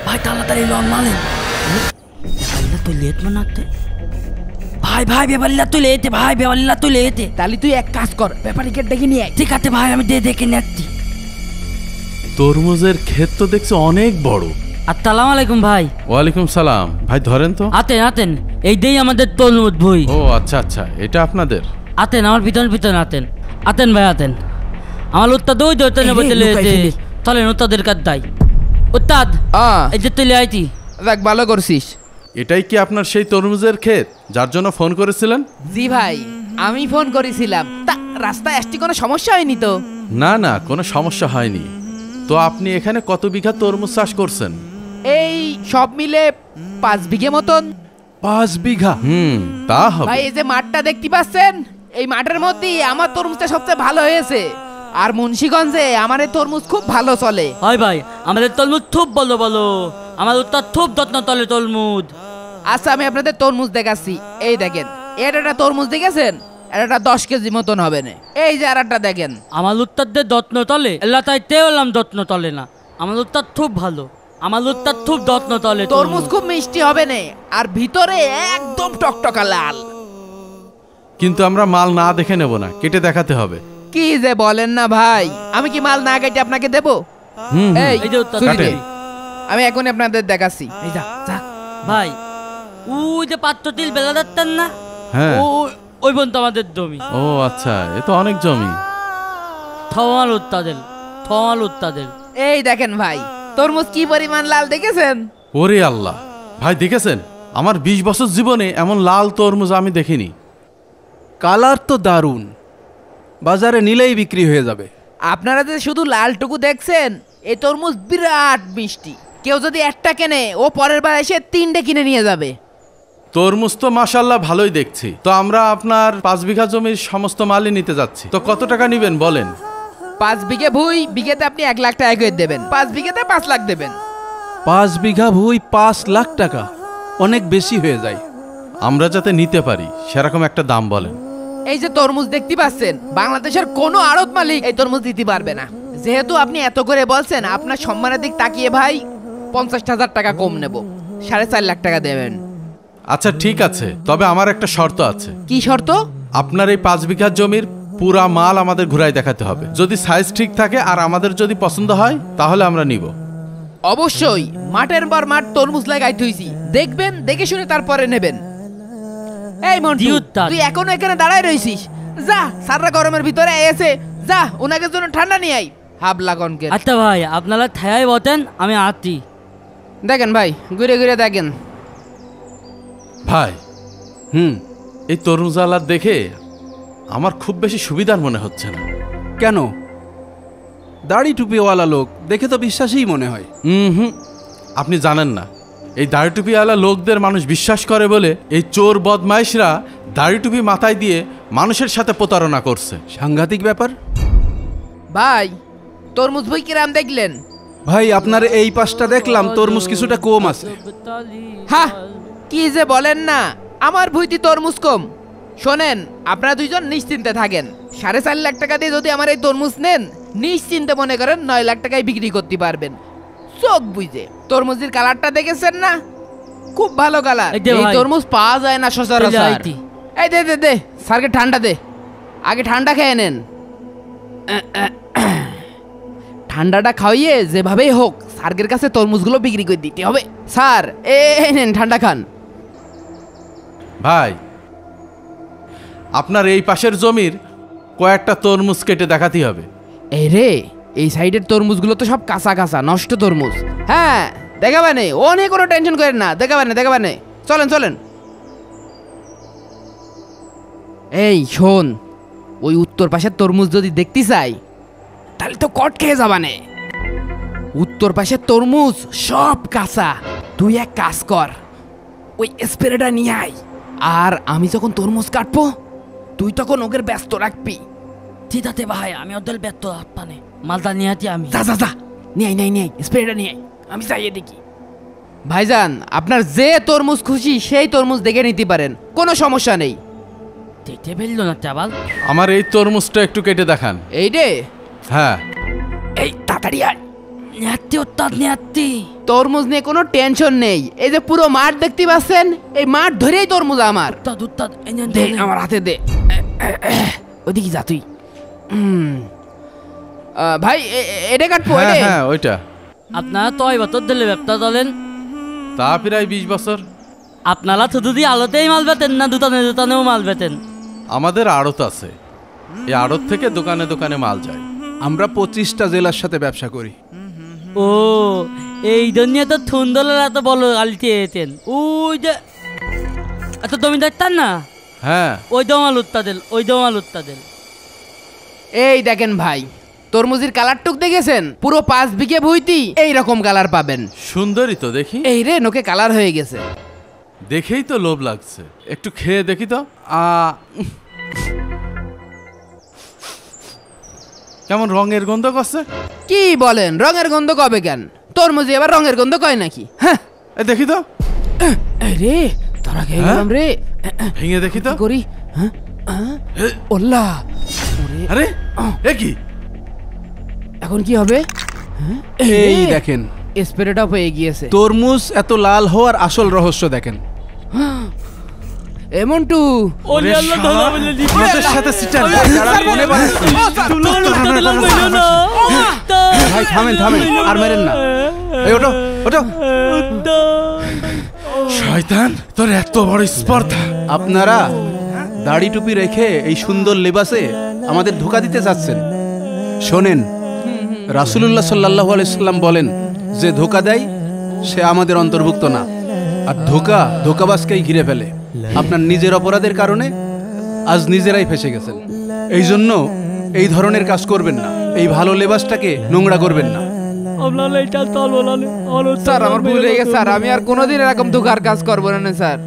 ভাই তাড়াতাড়ি লন মালেন তুই লেট মানাতে ভাই ভাই বেবাল্লা তুই লেতে ভাই বেবাল্লা তুই লেতে তাহলে তুই এক কাজ কর ব্যাপারীকে ডেকে নিয়ে আয়। ঠিক আছে ভাই আমি দেখে নেচ্ছি। তরমুজের ক্ষেত তো দেখছি অনেক বড়। আসসালামু আলাইকুম ভাই। ওয়ালাইকুম সালাম। ভাই ধরেন তো। আতেন আতেন এই দেই আমাদের তরমুজ ভুই। ও আচ্ছা আচ্ছা, এটা আপনাদের? আতেন আমার পিছন আতেন আতেন ভাই আতেন আমার উত্তাদ ওই ধরতে নেবো চলেন উত্তাদের কাজ দাই উত্তাদ এই যে তুই আইতি দেখ ভালো করছিস। এটাই কি আপনার সেই তরমুজের ক্ষেত যার জন্য ফোন করেছিলেন? জি ভাই আমি ফোন করেছিলাম। তা রাস্তায় আসতে কোনো সমস্যা হয়নি তো? না না, কোনো সমস্যা হয়নি। তো আপনি এখানে কত বিঘা তরমুজ চাষ করছেন? এই সব মিলে 5 বিঘে মতন। 5 বিঘা? তা হবে। ভাই এই যে মাঠটা দেখতে পাচ্ছেন, এই মাঠের মধ্যে আমার তরমুজটা সবচেয়ে ভালো হয়েছে। আর মুন্সিগঞ্জে আমার এই তরমুজ খুব ভালো চলে। হয় ভাই আমাদের তরমুজ খুব বলো বলো, আমার উত্তর খুব যত্ন তলে তরমুজ। আচ্ছা আমি আপনাদের তরমুজ দেখাচ্ছি। এই দেখেন এটা একটা তরমুজ দেখেছেন, এটা 10 কেজি মতন হবে না। এই যে আর একটা দেখেন। আমার উত্তরদের যত্ন তলে এলাকায় তেলাম যত্ন তলে না, আমার উত্তর খুব ভালো, আমার উত্তর খুব যত্ন তলে। তরমুজ খুব মিষ্টি হবে না আর ভিতরে একদম টকটকা লাল। কিন্তু আমরা মাল না দেখে নেব না, কেটে দেখাতে হবে। কি যে বলেন না ভাই, আমি কি মাল না কেটে আপনাকে দেব? এই যে উত্তর আমি এখন আপনাদের দেখাচ্ছি। এই যা যা ভাই ওই যে পাত্রটিল বেলা যাচ্ছেন না, হ্যাঁ ওই বোন তো আমাদের জমি। ও আচ্ছা, এ তো অনেক জমি। থমাল উত্তাদের এই দেখেন ভাই তরমুজ কি পরিমাণ লাল দেখেছেন? ওরে আল্লাহ, ভাই দেখেছেন? আমার 20 বছর জীবনে এমন লাল তরমুজ আমি দেখিনি। কালার তো দারুণ, বাজারে নিলেই বিক্রি হয়ে যাবে। আপনারা যে শুধু লালটুকু দেখছেন, এই তরমুজ বিরাট মিষ্টি। কেউ যদি একটা কেনে ও পরের বার এসে 3টে কিনে নিয়ে যাবে। তরমুজ তো মাশাআল্লাহ ভালোই দেখছি। তো আমরা আপনার 5 বিঘা জমির সমস্ত মালই নিতে যাচ্ছি। তো কত টাকা নেবেন বলেন? 5 বিঘে ভুই, বিঘেতে আপনি 1 লাখ টাকা করে দেবেন। 5 বিঘেতে 5 লাখ দেবেন। 5 বিঘা ভুই 5 লাখ টাকা অনেক বেশি হয়ে যায়। আমরা যাতে নিতে পারি সেরকম একটা দাম বলেন। এই যে তরমুজ দেখতে পাচ্ছেন, বাংলাদেশের কোনো আড়ত মালিক এই তরমুজ দিতে পারবে না। যেহেতু আপনি এত করে বলছেন, আপনার সম্মানের দিক তাকিয়ে ভাই 50,000 টাকা কম নেব, 4.5 লাখ টাকা দেবেন। আচ্ছা ঠিক আছে, তবে আমার একটা শর্ত আছে। কি শর্ত? আপনার এই 5 বিঘা জমির পুরা মাল আমাদের ঘুরাই দেখাতে হবে। যদি সাইজ ঠিক থাকে আর আমাদের যদি পছন্দ হয় তাহলে আমরা নিব। অবশ্যই মাঠের পর মাঠ তরমুজ লাগাই থইছি, দেখবেন, দেখে শুনে তারপরে নেবেন। এই মন্টু তুই এখনো এখানে দাঁড়ায় রইছিস? যা, সারা গরমের ভিতরে এসে যা ওনাকে জন্য ঠান্ডা নিয়ে আই। হাবলা কনকে। আচ্ছা ভাই আপনারা ঠায় বতেন, আমি আছি। দেখেন ভাই ঘুরে ঘুরে দেখেন। ভাই এই তরমুজ আলার দেখে আমার খুব বেশি সুবিধার মনে হচ্ছে না। কেন? দাড়ি টুপিওয়ালা লোক দেখে তো বিশ্বাসই মনে হয়। আপনি জানেন না, এই দাড়ি টুপিওয়ালা লোকদের মানুষ বিশ্বাস করে বলে এই চোর বদমাইশরা দাড়ি টুপি মাথায় দিয়ে মানুষের সাথে প্রতারণা করছে। সাংঘাতিক ব্যাপার। ভাই তরমুজ বই কিরাম দেখলেন? ভাই আপনার এই পাশটা দেখলাম তরমুজ কিছুটা কম আছে। হ্যাঁ কি যে বলেন না, আমার ভুইতি তরমুজ কম। শোনেন, আপনারা দুইজন নিশ্চিন্তে থাকেন। 4.5 লাখ টাকা দিয়ে যদি আমার এই তরমুজ নেন, নিশ্চিন্তে মনে করেন 9 লাখ টাকায় বিক্রি করতে পারবেন চোখ বুঝে। তরমুজের কালারটা দেখেছেন না? খুব ভালো কালার। এই তরমুজ পাওয়া যায় না সচরাচর। এই দে দে দে স্যারকে ঠান্ডা দে, আগে ঠান্ডা খেয়ে নেন। ঠান্ডাটা খাওয়িয়ে যেভাবেই হোক স্যারের কাছে তরমুজগুলো বিক্রি করে দিতে হবে। স্যার এই নেন ঠান্ডা খান। ভাই আপনার এই পাশের জমির কয়েকটা তরমুজ কেটে দেখাতে হবে। এই রে, এই সাইডের তরমুজগুলো তো সব কাঁচা কাঁচা নষ্ট তরমুজ। হ্যাঁ দেখাবানে, অনেক কোনো টেনশন করেন না, দেখাবানে। চলেন চলেন। এই শোন, ওই উত্তর পাশের তরমুজ যদি দেখতে চাই তাহলে তো কট খেয়ে যাবানে। উত্তর পাশের তরমুজ সব কাঁচা। তুই এক কাজ কর, ওই স্প্রেটা নিয়ে আয়। আর আমি যখন তরমুজ কাটবো তুই তখন ওকে ব্যস্ত রাখবি। ঠিক আছে ভাই, আমি ওদের ব্যস্ত রাখতানে মালটা নিয়ে আছি আমি। যা যা যা নিয়ে আয় স্প্রেটা নিয়ে আয়, আমি চাইয়ে দেখি। ভাইজান আপনার যে তরমুজ খুশি সেই তরমুজ দেখে নিতে পারেন, কোনো সমস্যা নেই। দেখতে ফেললো না চাবাল। আমার এই তরমুজটা একটু কেটে দেখান। এই রে, হ্যাঁ এই তাড়াতাড়ি আয়। নেয়াত্তি ওস্তাদ নেয়াত্তি। তরমুজ নিয়ে কোনো টেনশন নেই। এই যে পুরো মাঠ দেখতে পাচ্ছেন, এই মাঠ ধরেই তরমুজ আমার। উস্তাদ উস্তাদ দে আমার হাতে দে। ওদিকে যা তুই। ভাই এটা কাটবো? হ্যাঁ হ্যাঁ ওইটা। আপনারা তো ওই বছর দিলে ব্যবসা চলেন? তা প্রায় 20 বছর। আপনারা শুধু দিয়ে আলোতেই মাল বেতেন না দোকানেও মাল বেতেন? আমাদের আড়ত আছে, এই আড়ত থেকে দোকানে দোকানে মাল যায়। আমরা 25টা জেলার সাথে ব্যবসা করি। ও এই দুনিয়া তো থুন্দলের এত বড় আলিতে এতেন। ওই যে এত জমিদার তার না, হ্যাঁ ওই দমাল উত্তাদের। এই দেখেন ভাই, তরমুজের কালার টুক দেখেছেন? পুরো 5 বিঘে ভুইতি এইরকম কালার পাবেন। সুন্দরই তো দেখি। এই রে নোকে কালার হয়ে গেছে। দেখেই তো লোভ লাগছে, একটু খেয়ে দেখি তো। কেমন রঙের গন্ধ করছে? কি বলেন, রঙের গন্ধ কবে কেন? তরমুজে আবার রঙের গন্ধ কয় নাকি? হ্যাঁ দেখি তো। এই রে ধরা খেয়ে গেলাম রে। ভেঙে দেখি তো। কি করি? হ্যাঁ ওল্লা, আরে এ কি? এখন কি হবে? এই দেখেন, স্প্রেটা হয়ে গিয়েছে। তরমুজ এত লাল হওয়ার আসল রহস্য দেখেন। এমনটু ওরে আল্লাহ ধরা বলে দিবি। আমাদের সাথে সিটার। ভাই থামেন থামেন, আর মেরেন না। এই ওঠো ওঠো। শয়তান, তোর এত বড় স্পর্ধা! আপনারা দাড়ি টুপি রেখে এই সুন্দর লেবাসে আমাদের ধোঁকা দিতে চাচ্ছেন। শোনেন, রাসূলুল্লাহ সাল্লাল্লাহু আলাইহি সাল্লাম বলেন, যে ধোঁকা দেয় সে আমাদের অন্তর্ভুক্ত না, আর ধোঁকা ধোঁকাবাজকেই ঘিরে ফেলে। আপনার নিজের অপরাধের কারণে আজ নিজেরাই ফেসে গেছেন। এই জন্য এই ধরনের কাজ করবেন না, এই ভালো লেবাসটাকে নোংরা করবেন না। স্যার আমার ভুল হয়ে গেছে স্যার, আমি আর কোনোদিন এরকম ধোকার কাজ করবো না স্যার।